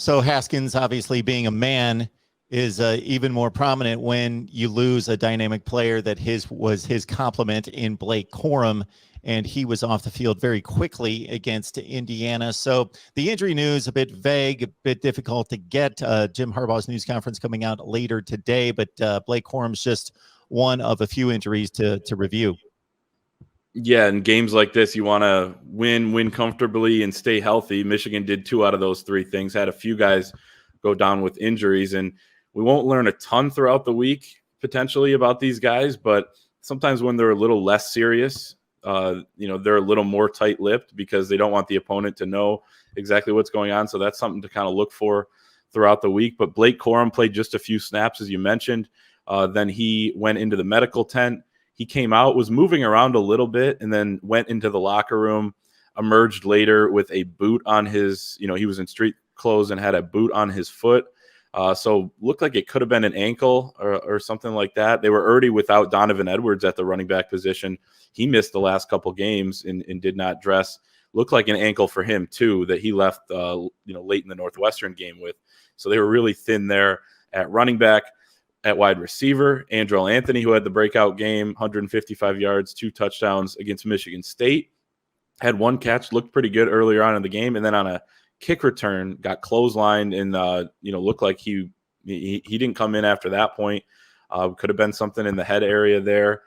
So Haskins, obviously being a man, is even more prominent when you lose a dynamic player that was his complement in Blake Corum, and he was off the field very quickly against Indiana. So the injury news a bit vague, a bit difficult to get. Jim Harbaugh's news conference coming out later today, but Blake Corum's just one of a few injuries to review. Yeah, in games like this, you want to win comfortably and stay healthy. Michigan did 2 out of those 3 things, had a few guys go down with injuries, and we won't learn a ton throughout the week potentially about these guys, but sometimes when they're a little less serious, they're a little more tight-lipped because they don't want the opponent to know exactly what's going on. So that's something to kind of look for throughout the week. But Blake Corum played just a few snaps, as you mentioned. Then he went into the medical tent. He came out, was moving around a little bit, and then went into the locker room, emerged later with a boot on his, he was in street clothes and had a boot on his foot. So looked like it could have been an ankle or something like that. They were already without Donovan Edwards at the running back position. He missed the last couple games and did not dress. Looked like an ankle for him too, that he left late in the Northwestern game with. So they were really thin there at running back. At wide receiver, Andrell Anthony, who had the breakout game, 155 yards, 2 touchdowns against Michigan State, had 1 catch, looked pretty good earlier on in the game, and then on a kick return, got clotheslined and looked like he didn't come in after that point. Could have been something in the head area there.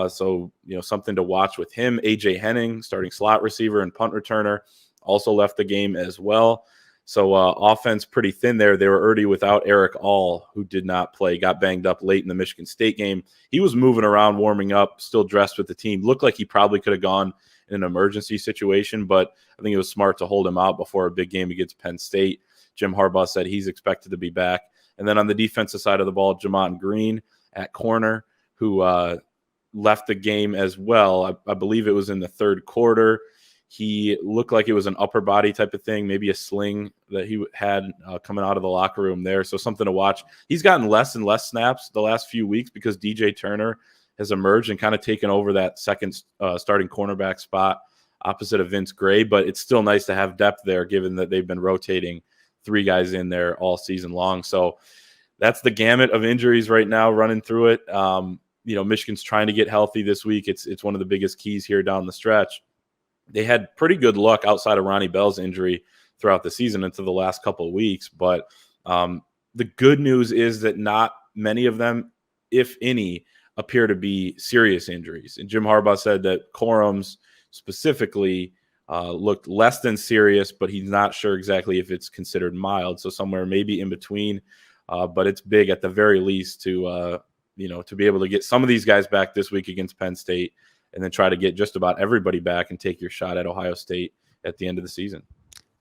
So something to watch with him. AJ Henning, starting slot receiver and punt returner, also left the game as well. So offense pretty thin there. They were already without Eric All, who did not play, got banged up late in the Michigan State game. He was moving around, warming up, still dressed with the team. Looked like he probably could have gone in an emergency situation, but I think it was smart to hold him out before a big game against Penn State. Jim Harbaugh said he's expected to be back. And then on the defensive side of the ball, Jamon Green at corner, who left the game as well. I believe it was in the third quarter. He looked like it was an upper body type of thing, maybe a sling that he had coming out of the locker room there. So something to watch. He's gotten less and less snaps the last few weeks because DJ Turner has emerged and kind of taken over that second starting cornerback spot opposite of Vince Gray. But it's still nice to have depth there given that they've been rotating 3 guys in there all season long. So that's the gamut of injuries right now running through it. Michigan's trying to get healthy this week. It's one of the biggest keys here down the stretch. They had pretty good luck outside of Ronnie Bell's injury throughout the season into the last couple of weeks. But the good news is that not many of them, if any, appear to be serious injuries. And Jim Harbaugh said that Corum's specifically looked less than serious, but he's not sure exactly if it's considered mild. So somewhere maybe in between. But it's big at the very least to be able to get some of these guys back this week against Penn State, and then try to get just about everybody back and take your shot at Ohio State at the end of the season.